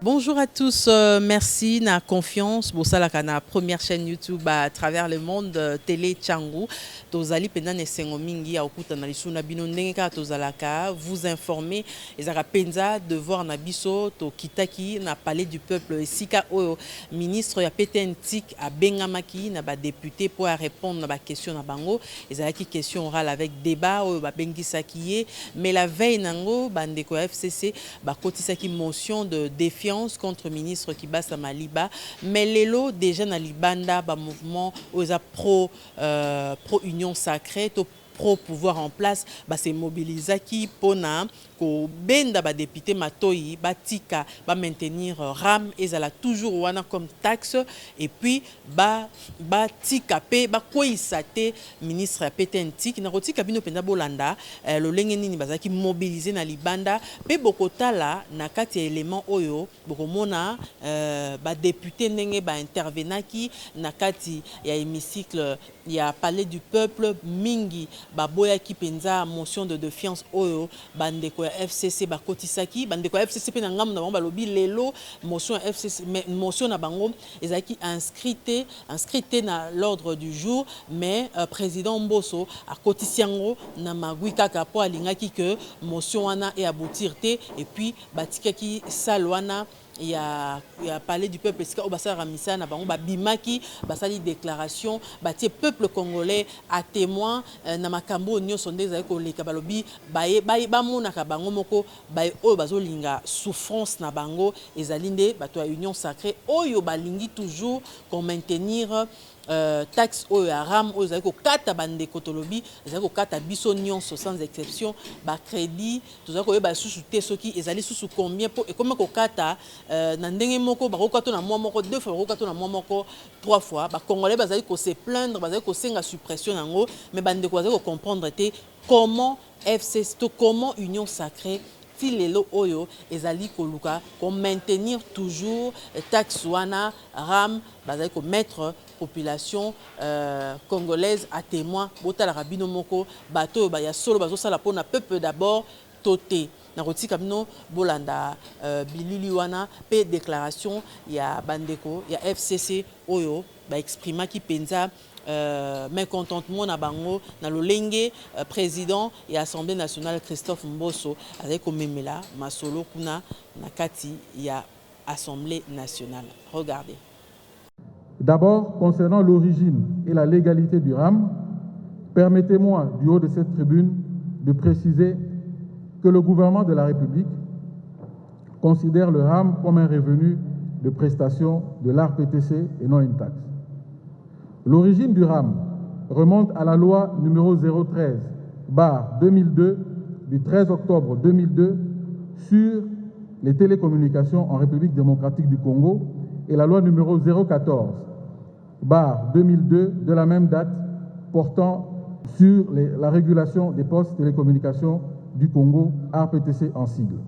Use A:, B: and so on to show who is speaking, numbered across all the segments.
A: Bonjour à tous, merci na confiance bosalaka na première chaîne YouTube à travers le monde télé Tchangu tozali penza na esengo mingi ya okuta na lisu na bino ndenge kaka tozalaka vous informer ezaka penza devoir na biso to kitaki na palais du peuple esika oyo ministre ya PTNTIC abengamaki na ba député pour répondre na ba question na bango ezalaki question orale avec débat oyo babengisaki ye mais la veille nango bandeko ya FCC bakotisaki motion de défiance contre ministre Kibasa Maliba, mais lelo déjà na libanda ba mouvement aux pro union sacrée pro pouvoir en place c'est mobilisaki pona ko benda ba député matoyi batika ba maintenir ram ezala toujours wana comme taxe et puis ba tika pe ba koisate ministre ya PTNTIC na kotika bino penda bolanda lolenge nini bazaki mobiliser na libanda pe bokotala na kati ya élément oyo bokomona ba député ndenge ba intervenaki na kati ya hémicycle ya palais du peuple mingi baboya ki penza motion de défiance oyo bandeko ya FCC bakotisaki bandeko ya FCC pe na ngamu na bango balobi lelo motion ya FCC motion na bango ezaki inscrite na l'ordre du jour mais président Mbosso akotisi yango na magui kaka po alingaki que motion wana e aboutir te et puis batikaki salwana il y a parlé du peuple esika o basala ramisa na bango babimaki basali déclaration batie peuple congolais à témoin na makambo nyonso nde ezali koleka balobi bamonaka bango moko baye oyo bazolinga souffrance na bango ezali nde bato ya union sacrée oyo balingi toujours qu'on maintenir taxe oyo ya ram oyo ezali kokata bandeko tolobi ezali kokata biso nyonso sans exception crédit tozali koyeba susu te soki ezali susu combien po ekoma kokata na ndenge moko bakokata na mois moko deux fois bakokata na mois moko trois fois bakongolais bazali se plaindre bazali kosenga suppression yango mais bandeko bazali comprendre te comment FCC to comment union sacrée ti lelo oyo ezali koluka ko maintenir toujours taxe wana ram bazali ko mettre population congolaise à témoin botala rabino moko bato ya solo bazo sala pona peuple d'abord toté na kotika bino bolanda bilili wana pe déclaration ya bandeko ya FCC oyo ba exprimaki penza mécontentement na bango na lolenge président et assemblée nationale Christophe Mbosso avec komemela masolo kuna na kati ya assemblée nationale. Regardez.
B: D'abord, concernant l'origine et la légalité du RAM, permettez-moi, du haut de cette tribune, de préciser que le gouvernement de la République considère le RAM comme un revenu de prestation de l'ARPTC et non une taxe. L'origine du RAM remonte à la loi numéro 013/2002 du 13 octobre 2002 sur les télécommunications en République démocratique du Congo et la loi numéro 014/2002 de la même date portant sur la régulation des postes télécommunications du Congo, ARPTC en sigle.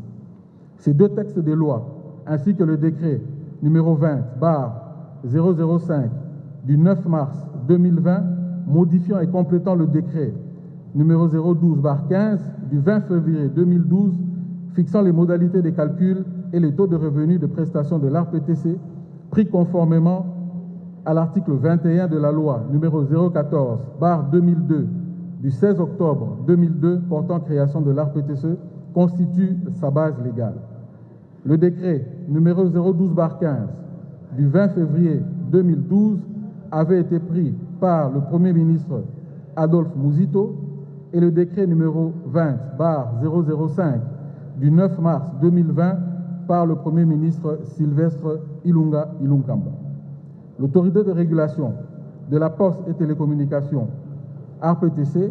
B: Ces deux textes de loi, ainsi que le décret numéro 20/005 du 9 mars 2020, modifiant et complétant le décret numéro 012/15 du 20 février 2012, fixant les modalités de calcul et les taux de revenus de prestation de l'ARPTC, pris conformément à l'article 21 de la loi numéro 014/2002 du 16 octobre 2002 portant création de l'ARPTC, constitue sa base légale. Le décret numéro 012/15 du 20 février 2012 avait été pris par le Premier ministre Adolphe Muzito et le décret numéro 20/005 du 9 mars 2020 par le Premier ministre Sylvestre Ilunga Ilunkamba. L'autorité de régulation de la poste et télécommunications, ARPTC,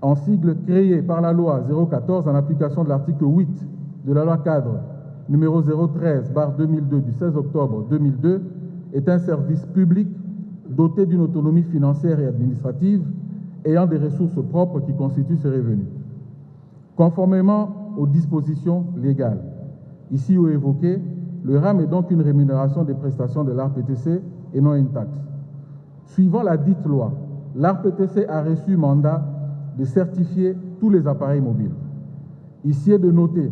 B: en sigle créée par la loi 014 en application de l'article 8 de la loi cadre numéro 013/2002 du 16 octobre 2002, est un service public doté d'une autonomie financière et administrative ayant des ressources propres qui constituent ses revenus. Conformément aux dispositions légales ici ou évoquées, le RAM est donc une rémunération des prestations de l'ARPTC et non une taxe. Suivant la dite loi, l'ARPTC a reçu mandat de certifier tous les appareils mobiles. Ici est de noter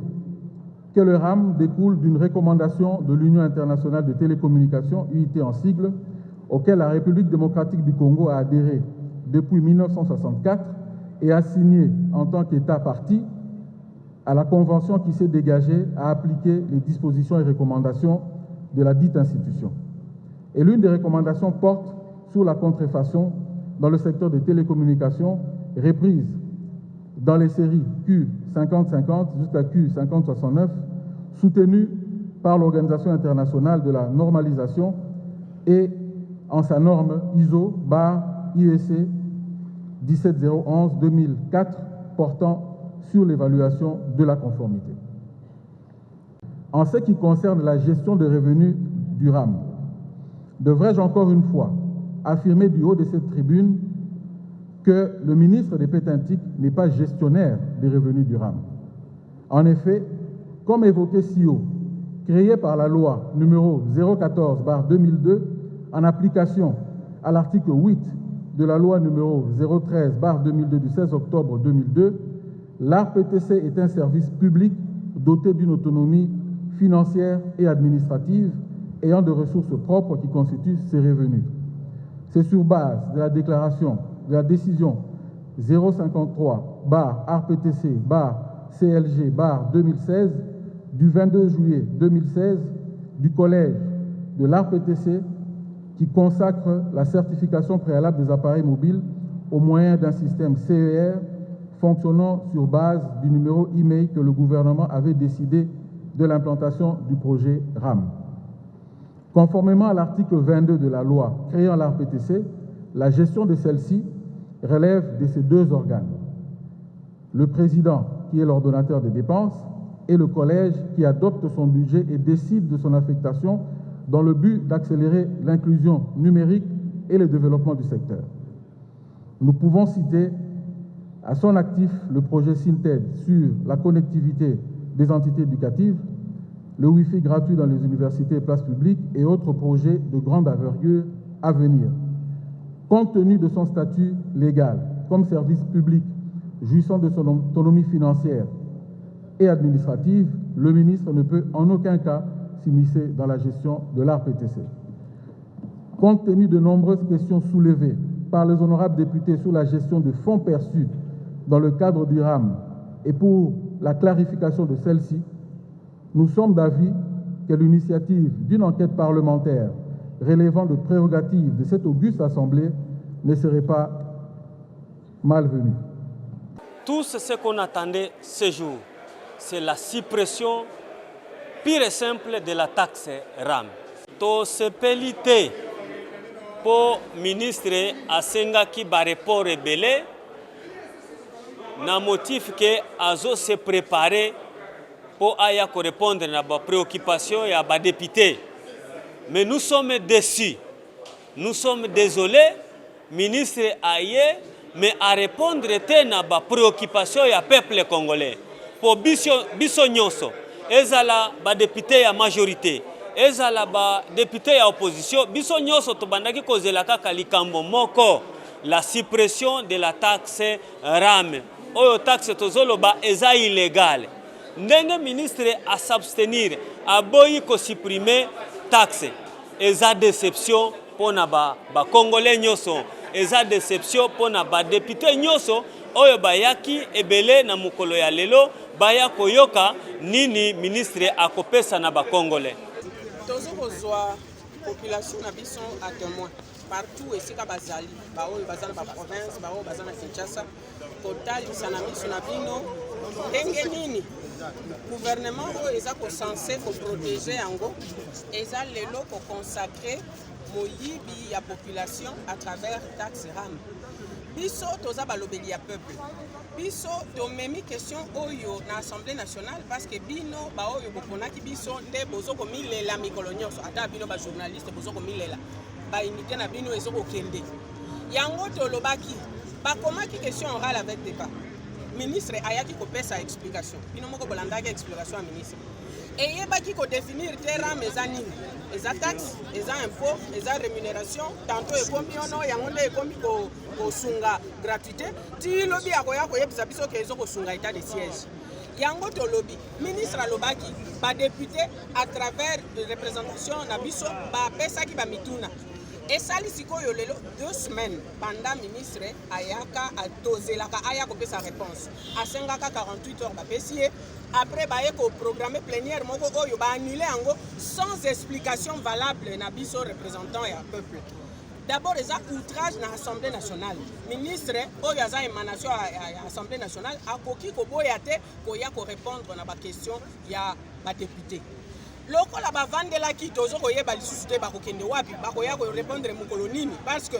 B: que le RAM découle d'une recommandation de l'Union internationale de télécommunications, UIT en sigle, auquel la République démocratique du Congo a adhéré depuis 1964 et a signé en tant qu'État partie à la convention qui s'est dégagée à appliquer les dispositions et recommandations de la dite institution. Et l'une des recommandations porte sur la contrefaçon dans le secteur des télécommunications, reprise dans les séries Q5050 jusqu'à Q5069, soutenues par l'Organisation internationale de la normalisation et en sa norme ISO/IEC 17011-2004 portant sur l'évaluation de la conformité. En ce qui concerne la gestion des revenus du RAM, devrais-je encore une fois affirmer du haut de cette tribune que le ministre des Pétintiques n'est pas gestionnaire des revenus du RAM. En effet, comme évoqué si haut, créé par la loi numéro 014/2002 en application à l'article 8 de la loi numéro 013/2002 du 16 octobre 2002, l'ARPTC est un service public doté d'une autonomie financière et administrative ayant des ressources propres qui constituent ses revenus. C'est sur base de la déclaration de la décision 053/RPTC/CLG/2016 du 22 juillet 2016 du Collège de l'ARPTC qui consacre la certification préalable des appareils mobiles au moyen d'un système CER fonctionnant sur base du numéro e-mail que le gouvernement avait décidé de l'implantation du projet RAM. Conformément à l'article 22 de la loi créant l'ARPTC, la gestion de celle-ci relève de ces deux organes. Le président, qui est l'ordonnateur des dépenses, et le collège qui adopte son budget et décide de son affectation dans le but d'accélérer l'inclusion numérique et le développement du secteur. Nous pouvons citer à son actif le projet Synted sur la connectivité des entités éducatives, le Wi-Fi gratuit dans les universités et places publiques et autres projets de grande envergure à venir. Compte tenu de son statut légal comme service public jouissant de son autonomie financière et administrative, le ministre ne peut en aucun cas s'immiscer dans la gestion de l'ARPTC. Compte tenu de nombreuses questions soulevées par les honorables députés sur la gestion de fonds perçus dans le cadre du RAM et pour la clarification de celle-ci, nous sommes d'avis que l'initiative d'une enquête parlementaire relevant de prérogatives de cette auguste Assemblée ne serait pas malvenue.
C: Tout ce qu'on attendait ce jour, c'est la suppression pure et simple de la taxe RAM. To sepelité pour ministre Asenga qui va répondre belé, na motif que azo se préparer pour aya répondre à la préoccupation et à la député. Mais nous sommes déçus. Nous sommes désolés, ministre aye, mais à répondre à la préoccupation et à peuple congolais. Pour biso nyonso, ezala ba député à majorité, ezala ba député à opposition, biso nyonso to bandaki kozela kaka likambo moko, la suppression de la taxe RAM. Oyo taxe tozoloba eza illégal. Ndenge ministre à s'abstenir, a boyi ko supprimer taxe. Eza déception pour na ba congolais nyonso, eza déception pour na ba député nyonso oyo bayaki ebele na mukolo ya lelo baya koyoka nini ministre akopesa na ba congolais.
D: Tozo kozwa population na biso à témoin partout esika bazali ba oyo bazana ba province ba oyo bazana Kinshasa kotalisa na biso na bino ndenge nini gouvernement oyo eza censé ko protéger yango eza lelo ko consacrer moyibi ya population à travers taxe RAM. Biso toza balobeli ya peuple. Biso tomemi question oyo na Assemblée nationale parce que bino ba oyo boponaki biso nde bozo ko milela mikolo nyonso ata bino ba journaliste bozo ko milela ba unité na bino ezo ko kende. Yango tolobaki ba komaki question orale avec débat. Ministre ayaki ko pesa explication. Bino moko bolandaki explication à ministre. Et yebaki ko définir terrain mezanini. Eza taxe, eza impôt, eza rémunération, tantôt ekomi ono yango nde ekomi ko sunga gratuité. Ti lobi akoya ko yebisa biso ke ezo ko sunga état de siège. yango tolobi ministre alobaki badepute à travers représentation na biso bapesaki bamituna esali sikoyo lelo 2 semaines pendant ministre ayaka atozelaka aya kopesa réponse asengaka 48 heures bapesi ye après baye koprogramme plénière moko oyo baannule yango sans explication valable na biso représentant ya peuple. D'abord, il y a outrage dans l'Assemblée nationale. Le ministre, il y a émanation à l'Assemblée nationale, a coquille pour répondre à la question il y a des députés. Loko la bavande la qui tozo koye ba lisusuté ba kokende wapi ba koya ko répondre mu kolonini parce que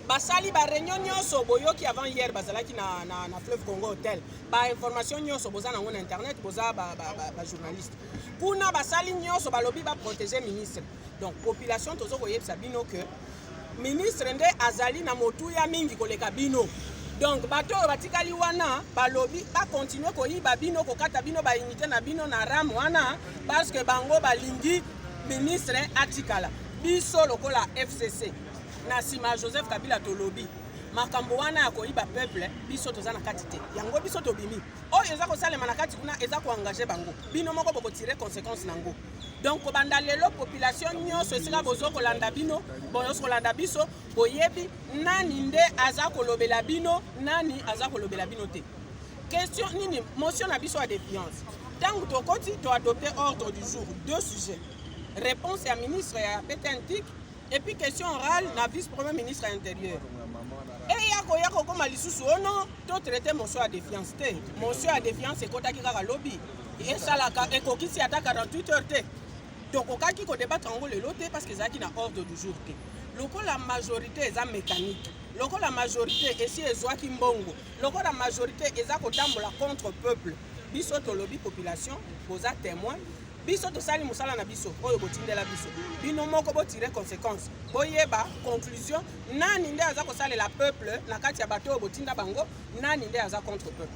D: basali ba réunion nyonso boyoki avant hier bazalaki na fleuve Congo hotel ba information nyonso boza na ngona internet boza ba journaliste kuna basali nyonso ba lobby ba protéger ministre. Donc population tozo koye sabino que ministre nde azali na motuya mingi koleka bino. Donc bato batikali wana balobi ba continuer koyiba bino kokata bino ba unité na bino na ram wana parce que bango balingi ministre atikala biso lokola FCC na sima Joseph Kabila tolobi makambo wana ya koyiba peuple biso toza na kati te yango biso tobimi oyo eza kosalema na kati kuna eza koengager bango bino moko boko tirer conséquence nango. Donc banda lelo population nyonso esika bozo kolanda bino bozo kolanda biso boyebi nani nde aza kolobela bino nani aza kolobela bino te. Question nini motion na biso à défiance. Tant que tokoti to adopter ordre du jour 2 sujets. Réponse à ministre ya Petentik et puis question orale na vice-premier ministre à l'intérieur. Et yako koma lisusu ono to traiter motion à défiance te. Motion à défiance ekotaki kaka lobby. Et ça la ekokisi ata 48 heures te. Donc, on va débattre en le loté parce que c'est un ordre du jour. La majorité est mécanique. La majorité est ici Kimbongo. La majorité est contre le peuple. Biso to lobby population, posa témoin. Biso to sali musala na biso, oyo botinde la biso. Bino moko bo tirer conséquence. Boyeba conclusion, nani nde aza ko sala la peuple na kati ya bato botinda bango, nani nde aza contre le peuple.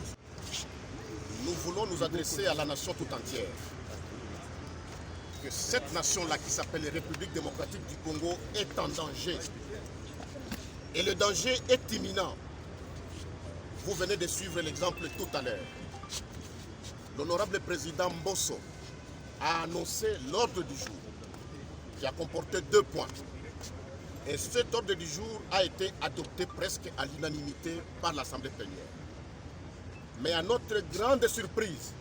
E: Nous voulons nous adresser à la nation tout entière. Que cette nation-là qui s'appelle la République démocratique du Congo est en danger. Et le danger est imminent. Vous venez de suivre l'exemple tout à l'heure. L'honorable président Mbosso a annoncé l'ordre du jour qui a comporté 2 points. Et cet ordre du jour a été adopté presque à l'unanimité par l'Assemblée plénière. Mais à notre grande surprise,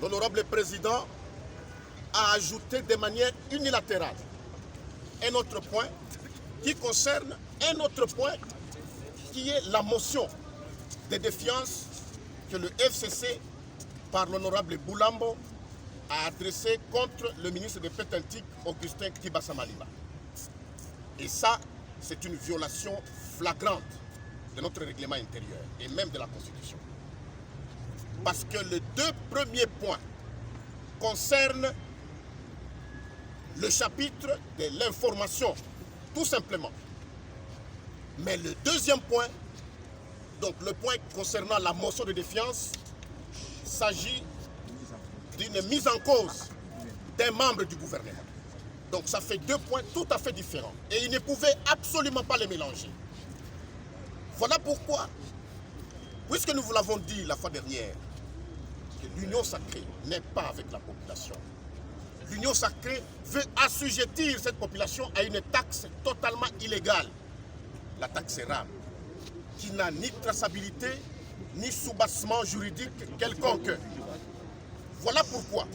E: l'honorable président a ajouté de manière unilatérale un autre point qui concerne un autre point qui est la motion de défiance que le FCC, par l'honorable Boulambo, a adressée contre le ministre de Petentik, Augustin Kibasa Maliba. Et ça, c'est une violation flagrante de notre règlement intérieur et même de la Constitution. Parce que les 2 premiers points concernent le chapitre de l'information, tout simplement. Mais le 2e point, donc le point concernant la motion de défiance, s'agit d'une mise en cause d'un membre du gouvernement. Donc ça fait 2 points tout à fait différents. Et il ne pouvait absolument pas les mélanger. Voilà pourquoi, puisque nous vous l'avons dit la fois dernière, que l'union sacrée n'est pas avec la population. L'union sacrée veut assujettir cette population à une taxe totalement illégale, la taxe RAM, qui n'a ni traçabilité, ni soubassement juridique quelconque. Voilà pourquoi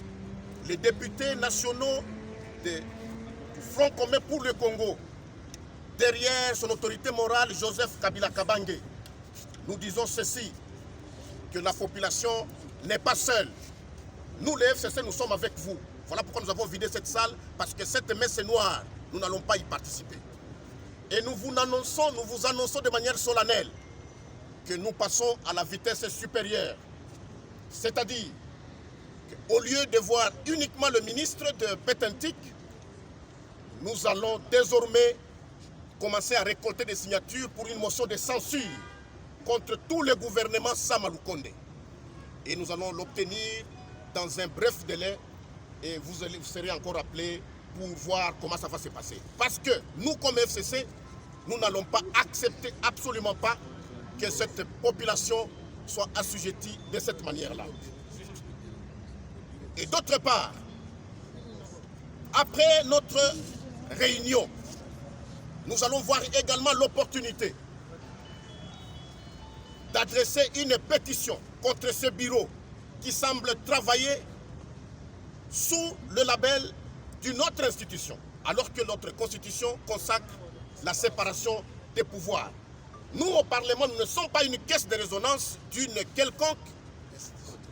E: les députés nationaux du Front commun pour le Congo, derrière son autorité morale Joseph Kabila Kabange, nous disons ceci, que la population n'est pas seule. Nous, les FCC, nous sommes avec vous. Voilà pourquoi nous avons vidé cette salle, parce que cette messe noire, nous n'allons pas y participer. Et nous vous annonçons de manière solennelle que nous passons à la vitesse supérieure. C'est-à-dire qu'au lieu de voir uniquement le ministre de Petentik, nous allons désormais commencer à récolter des signatures pour une motion de censure contre tout le gouvernement Sama Lukonde. Et nous allons l'obtenir dans un bref délai et vous serez encore appelés pour voir comment ça va se passer. Parce que nous, comme FCC, nous n'allons pas accepter absolument pas que cette population soit assujettie de cette manière-là. Et d'autre part, après notre réunion, nous allons voir également l'opportunité d'adresser une pétition contre ce bureau qui semble travailler sous le label d'une autre institution, alors que notre constitution consacre la séparation des pouvoirs. Nous, au Parlement, nous ne sommes pas une caisse de résonance d'une quelconque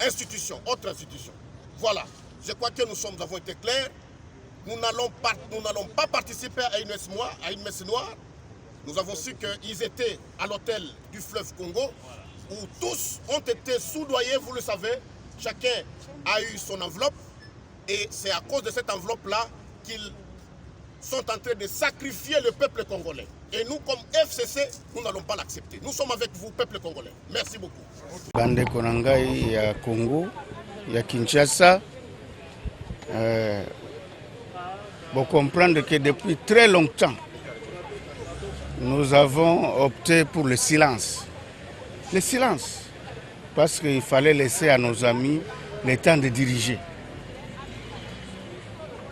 E: institution, autre institution. Voilà, je crois que nous avons été clairs. Nous n'allons pas participer à une messe noire. Nous avons su qu'ils étaient à l'hôtel du fleuve Congo, où tous ont été soudoyés, vous le savez. Chacun a eu son enveloppe. Et c'est à cause de cette enveloppe-là qu'ils sont en train de sacrifier le peuple congolais. Et nous, comme FCC, nous n'allons pas l'accepter. Nous sommes avec vous, peuple congolais. Merci beaucoup.
F: Bande Konangai ya Congo, ya Kinshasa, vous comprendre que depuis très longtemps, nous avons opté pour le silence. Le silence, parce qu'il fallait laisser à nos amis le temps de diriger.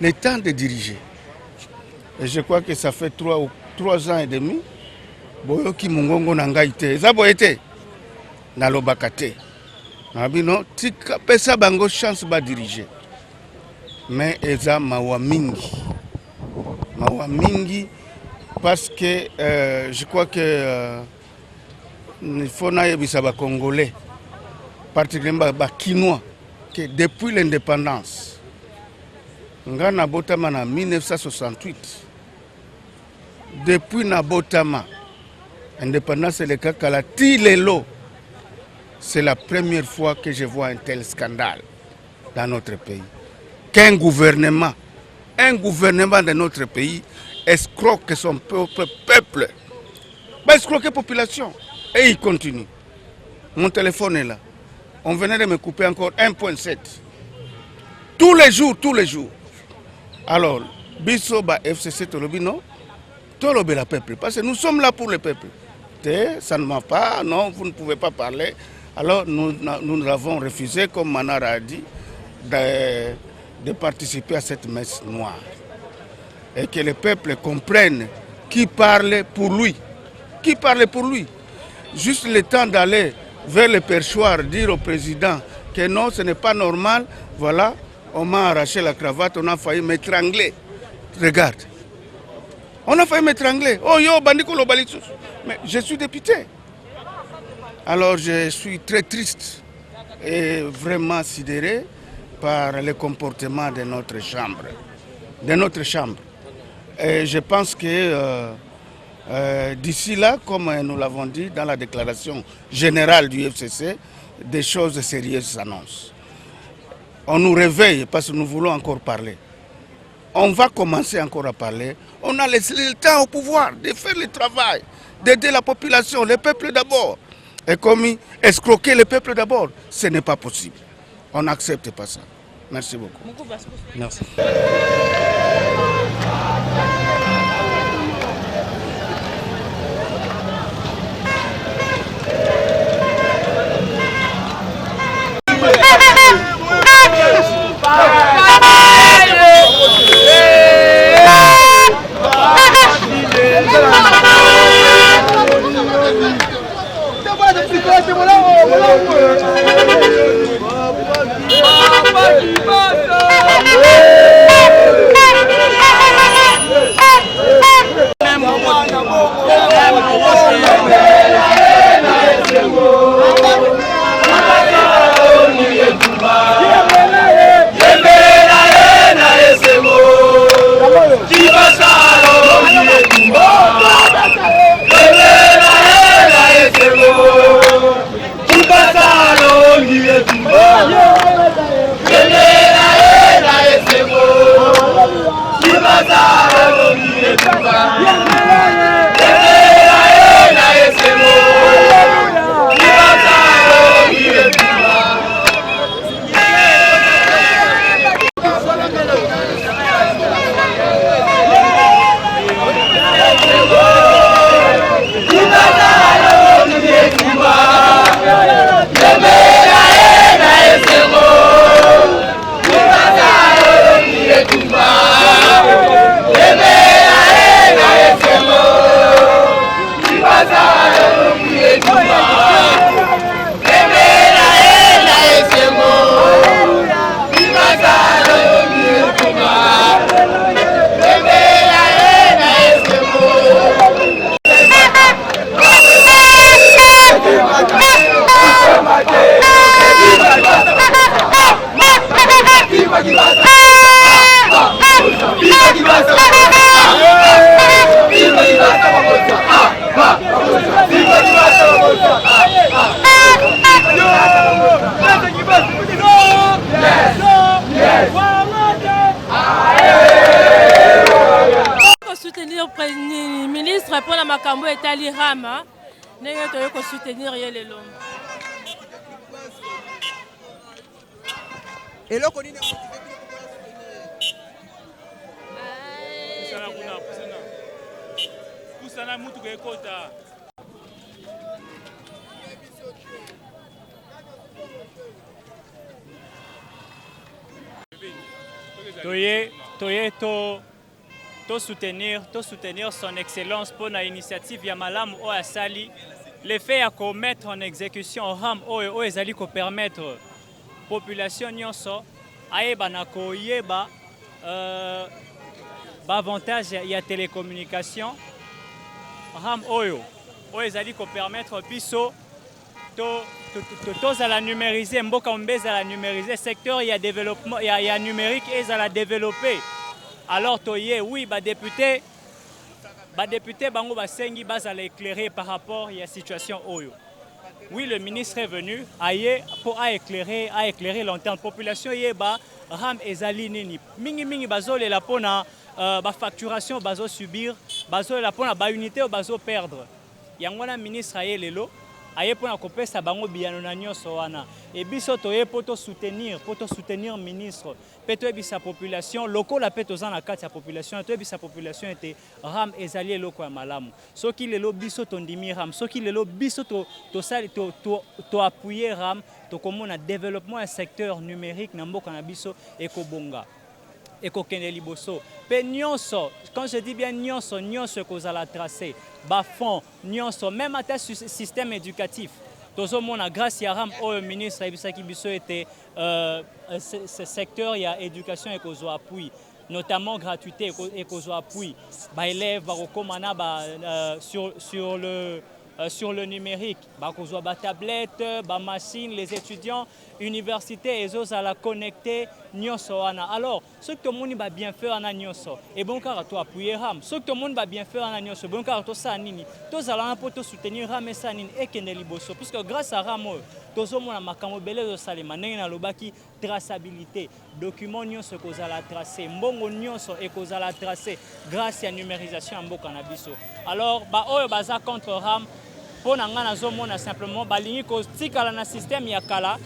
F: Le temps de diriger. Et je crois que ça fait 3 ans et demi. Boyoki mungongo nangaite. Zaboyete. Nalobakate. Nabino tika pesa bango chance ba diriger. Mais eza mawa mingi. Mawa mingi parce que je crois que il faut naïbisa ba Congolais, particulièrement ba Kinois, que depuis l'indépendance, Ngana Botama en 1968, depuis Nabotama, indépendance et le Kakala, Tilelo, c'est la première fois que je vois un tel scandale dans notre pays. Qu'un gouvernement de notre pays escroque son peuple, escroque la population. Et il continue. Mon téléphone est là. On venait de me couper encore 1.7. Tous les jours. Alors, Bisoba FCC Tolobino, Tolobé la peuple. Parce que nous sommes là pour le peuple. Ça ne m'a pas, non, vous ne pouvez pas parler. Alors, nous avons refusé, comme Manara a dit, de participer à cette messe noire. Et que le peuple comprenne qui parle pour lui. Qui parle pour lui. Juste le temps d'aller vers le perchoir, dire au président que non, ce n'est pas normal. Voilà, on m'a arraché la cravate, on a failli m'étrangler. Regarde. On a failli m'étrangler. Oh yo, bandikolo balitsus. Mais je suis député. Alors je suis très triste et vraiment sidéré par le comportement de notre chambre. Et je pense que d'ici là, comme nous l'avons dit dans la déclaration générale du FCC, des choses sérieuses s'annoncent. On nous réveille parce que nous voulons encore parler. On va commencer encore à parler. On a laissé le temps au pouvoir de faire le travail, d'aider la population, le peuple d'abord. Et comme escroquer le peuple d'abord, ce n'est pas possible. On n'accepte pas ça. Merci beaucoup. Merci.
G: Hey! etali rama ndenge toyeko soutenir ye lelo.
H: Eloko nini
I: kusana mutu kekota
J: to soutenir son excellence pour la initiative ya malamu o asali le fait à mettre en exécution ram o ezali ko permettre population nyonso ayeba na koyeba avantage ya télécommunication ram oyo ezali ko permettre biso tous à la numériser mboka mbeza la numériser secteur ya développement ya numérique et à la développer. Alors toye oui député bango basengi bazala éclairer par rapport à la situation oyo. Oui, le ministre est venu pour éclairer longtemps la population yeba ram ezali nini mingi bazole la pona ba facturation bazo subir bazole la pona ba unité ou bazo perdre. Yangwana ministre aye lelo aye pona kopesa bango biyano na nyonso wana et biso toye poto soutenir ministre peto ebisa population lokola peto za na kati ya population to ebisa population était ram ezali eloko ya malamu soki lelo biso tondimi ram soki lelo biso to sali to appuyer ram to komona développement ya secteur numérique na mboka na biso ekobonga ekokende liboso pe nyonso quand je dis bien nyonso kozala tracé ba fond nyonso même à système éducatif tozomona grâce ya ram au ministre ebisaki biso était ce secteur ya éducation ekozwa appui notamment gratuité ekozwa appui ba élèves bakokomana sur le numérique bakozwa ba tablette ba machine les étudiants université ezozala connecté nyonso wana alors ce que tout le monde va bien faire ana nyonso et bon car to appuyer ram ce que tout le monde va bien faire ana nyonso bon car to sa nini to zala pour to soutenir ram esa nini ekende liboso puisque grâce à ram tozomona makambo belé zo salema ndenge na lobaki traçabilité document nyonso kozala tracé mbongo nyonso ekozala tracé grâce à numérisation mboka na biso alors oyo baza contre ram pour nga nazomona simplement balingi kotikala na système ya kala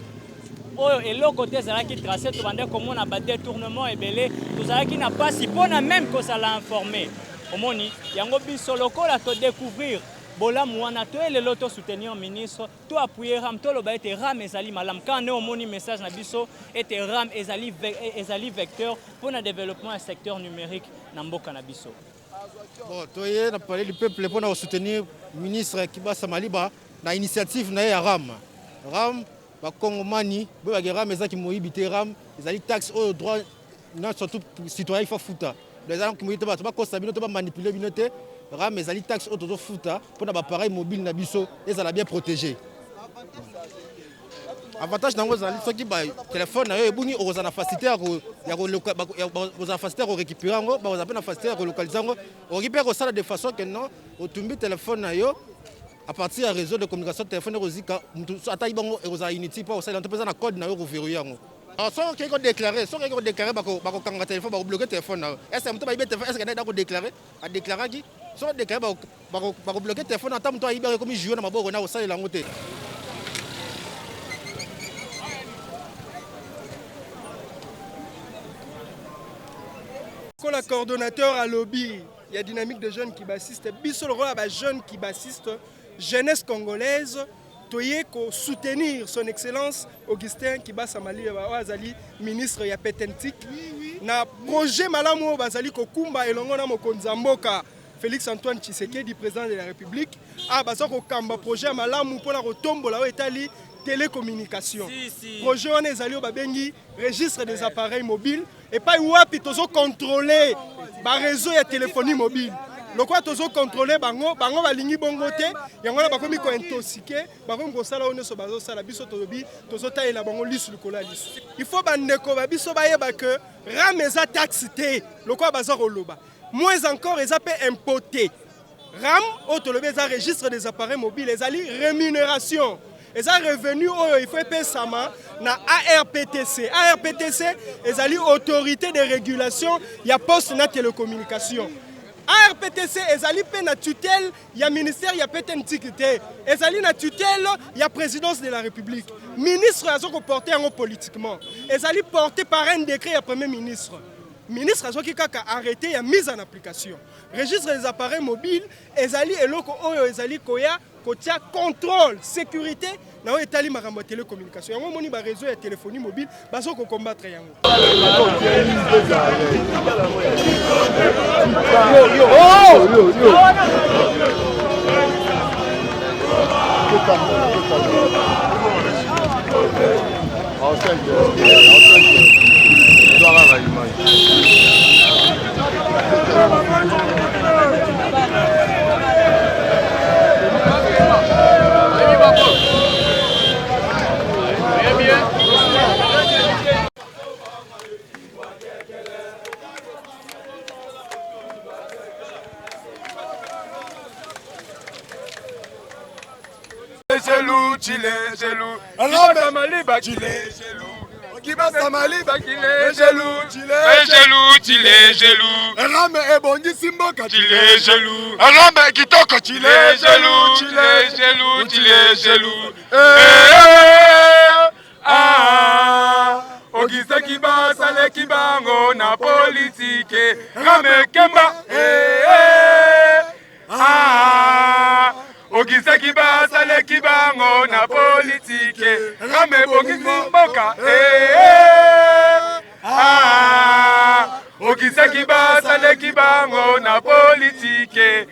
J: oyo eloko te ezalaki tracé tobande komona badétournement ebele tozalaki na pasi mpona même kozala informé omoni yango biso lokola todécouvrir bolamu wana toyelelo tosoutenir ministre to appuyer ram toloba ete ram ezali malamu quand nde omoni message na biso ete ram ezali vecteur mpona développement ya secteur numérique na mboka na biso.
H: Bon, toye na parler du peuple pour nous soutenir ministre Kibasa Maliba na initiative na ya ram ba kongomani bo ba ram ezaki moyibité ram ezali taxe au droit na surtout citoyen faut futa les gens qui moyibité ba kosa bino to ba manipuler bino te ram ezali taxe au to futa pour na ba appareil mobile na biso ezala bien protégé. Avantage nango zali soki ba téléphone na yo ebuni ozana facilité ya facilité ya récupérer ngo ba ozana na facilité ya relocaliser ngo récupérer ça de façon que non otumbi téléphone na yo à partir du réseau de communication téléphone rozika mutu atayi bango eroza unity pa osala entreprise na code na yo verrouiller ngo so ki ko déclarer bako kanga téléphone bako bloquer téléphone na est-ce mutu ba ibe téléphone est-ce que na ko déclarer a déclarer ki so déclarer bako bloquer téléphone ata mutu ayibe comme jouer na maboko na osala lango te.
K: Le coordonnateur à lobby, il y a dynamique de jeunes qui bassistent. Bissol rôle à jeunes qui bassistent, jeunesse congolaise, toyé ko soutenir son excellence Augustin Kibasa Mali Azali, ministre ya Petentik. Na projet malamu bazali ko kumba elongo na mokonza mboka Félix Antoine Tshisekedi, président de la République. Bazako kamba projet malamu pour la retombola o etali télécommunication. Projet on ezali babengi registre des appareils mobiles et pas wapi tozo contrôler ba réseau ya téléphonie mobile. Lokwa tozo contrôler bango balingi bongo te yango na bakomi ko intoxiquer bakomi ko sala oneso bazo sala biso tobi tozo taila bango lisu likola lisu. Il faut bandeko ba biso ba yeba que ram eza taxe te lokwa bazo koloba. Moins encore eza pe impoté. Ram autolobe eza registre des appareils mobiles ezali rémunération. Et ça revenu il faut payer ça na ARPTC. ARPTC ezali autorité de régulation ya poste na télécommunication. ARPTC ezali pe na tutelle ya ministère ya pétentité ezali na tutelle ya présidence de la République ministre azoko porter yango politiquement ezali porté par un décret ya premier ministre azoki kaka arrêté ya mise en application registre des appareils mobiles ezali eloko oyo ezali koya kotia contrôle sécurité na oyo etali makambo ya télécommunication yango moni ba réseau ya téléphonie mobile bazoko combattre yango
L: Ogise kiba sale kibango na politique rame kemba Ogise kiba sale kibango na politique rame bongisi mboka Ogise kiba sale kibango na politique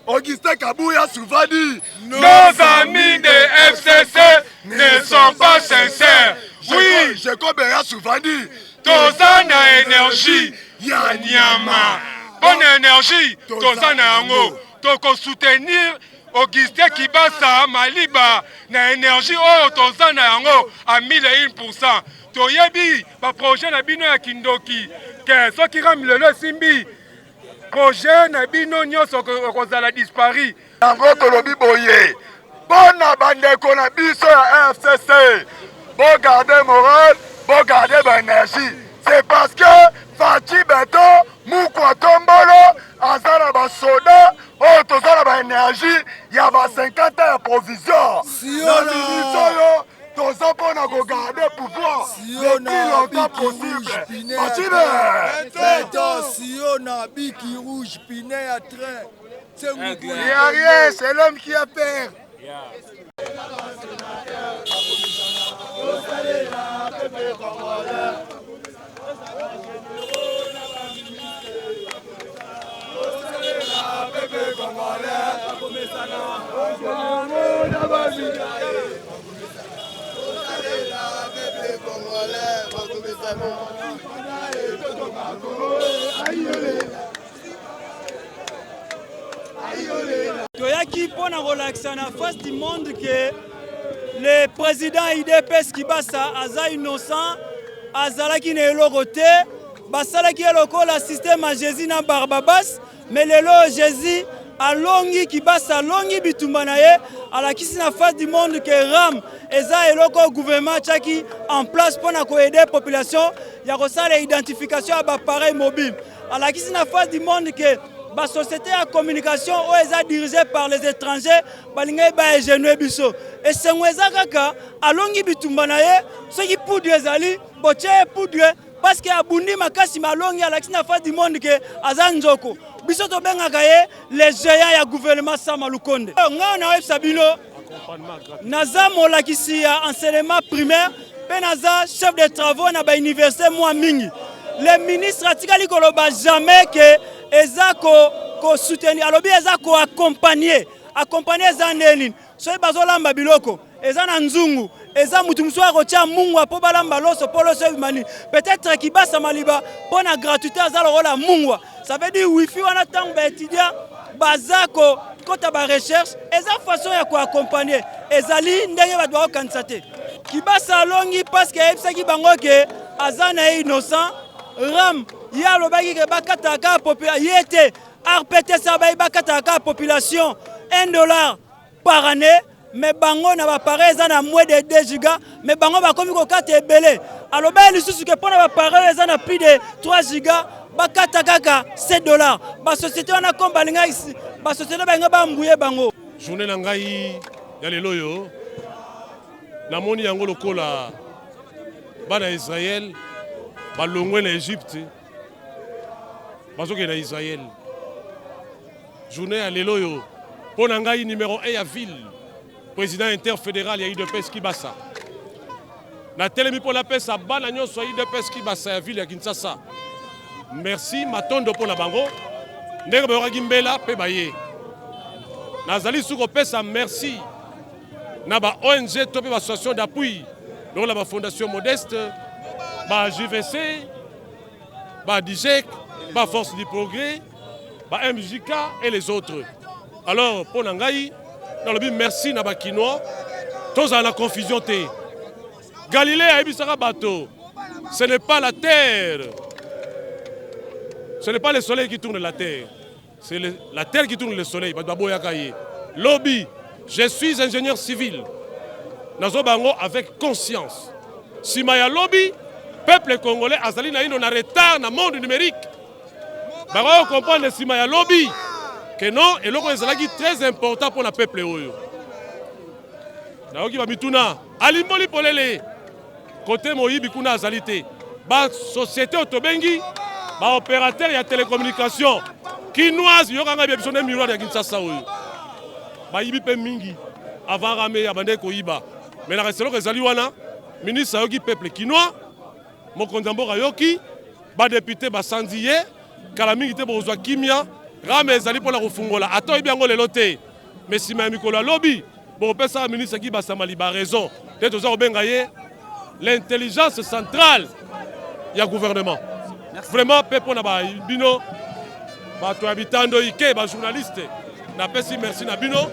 M: Auguste Kabouya Souvadi.
L: Nos amis de FCC ne sont pas sincères.
M: Oui, Jacob Eya Souvadi.
L: Tozana énergie, ya nyama. Bonne énergie, tozana yango. Toko soutenir Auguste Kibasa Maliba na énergie oyo tozana yango à 1001%. Toyebi ba projet na bino ya Kindoki. Que soki ramilelo simbi projet na bino nyonso kozala dispari.
M: Yango tolobi boye. Bona bandeko na biso ya FCC. Bon garder moral, bon garder l'énergie. C'est parce que Fati Beto, Moukwa Tombolo, Azara Basoda, oh tozala ba énergie, il y a 50 ans de provision. Siona toza pona ko garder pouvoir le plus longtemps possible. Fati
N: Beto, Siona Biki Rouge, Pinet à train.
M: Il n'y a rien, c'est l'homme qui a peur.
J: Toyaki pona relaxer na face du monde que le président IDPS Kibasa aza innocent azalaki na eloko te basalaki eloko la système à Jésus na Barbabas mais lelo Jésus alongi Kibasa alongi bitumba na ye alakisi na face du monde que RAM eza eloko gouvernement tchaki en place pona ko aider population ya kosala identification ya ba appareil mobile alakisi na face du monde que la société de communication est dirigée par les étrangers, biso. Et c'est kaka alongi bitumba na ye, ceux qui poudre ezali, boche poudre parce que abundi makasi malongi alakisi na face du monde que azanjoko. Biso to bengaka ye les géants ya gouvernement Sama Lukonde. Nga na web sabino naza molakisi ya enseignement primaire, pe naza chef de travaux na ba université moi mingi. Le ministre atikali koloba jamais que eza ko soutenir alobi eza ko accompagner eza neni so bazolamba biloko eza na nzungu eza mutu muswa ko tia mungu apo balamba loso polo so mani peut-être Kibasa Maliba pona gratuité eza lokola mungu ça veut dire wifi wana tango ba étudiant bazako kota ba recherche eza façon ya ko accompagner ezali ndenge ba doit kanisa te Kibasa longi parce que ebisaki bango ke azana innocent RAM ya lobaki ke bakataka population yete RPT sabai bakataka population $1 par année
O: mais bango na appareil eza na moins de 2 giga, mais bango bakomi kokata ebele. Alors ben lisusu ke pona appareil eza na plus de 3 giga, bakata kaka $7. Ba société wana comme balinga ici, ba société bango ba mbouye bango.
P: Journée na ngai ya lelo yo. Namoni yango lokola bana Israël balongwe na Égypte. Bazoke na Israël. Journée à lelo yo. Pona ngai numéro 1 à ville. Président interfédéral ya UDPS Kibasa. Na telemi pour la paix à bana nyonso UDPS Kibasa ya ville ya Kinshasa. Merci matondo pour la bango. Ndenge ba gimbela pe baye. Nazali suko pesa merci. Na ba ONG topé ba association d'appui. Donc la fondation modeste, ba JVC, ba DIGEC, ba Force du Progrès, ba MJK et les autres. Alors pour Nangaï, dans le but merci na ba Kinois, tous à la confusion té. Galilée a ebisaka bateau. Ce n'est pas la terre. Ce n'est pas le soleil qui tourne la terre. C'est la terre qui tourne le soleil. Lobby, je suis ingénieur civil. Nazobango avec conscience. Si maya lobby, peuple congolais azali na ino na retard na monde numérique. Bango comprendre si maya lobby que non et loko ezalaki très important pour le peuple oyo. Naoki ba mituna alimboli polele côté moyibi kuna azalité. Ba société otobengi ba opérateur ya télécommunication kinoise yokanga biso na miroir ya Kinshasa oyo. Ba yibi pe mingi avant ramé ya bande ko yiba. Mais la restelo ezali wana ministre yoki peuple kinois mokonzi mboka yoki ba député ba sandiye kala mingi te bozwa kimia rame ezali pona kofungola ato yibi yango lelo te. Mais si ma mikolo lobby bon pesa ministre ki ba samali ba raison te toza obenga ye l'intelligence centrale ya gouvernement. Vraiment pepo na ba bino ba to habitando ike ba journaliste na pesi merci na bino.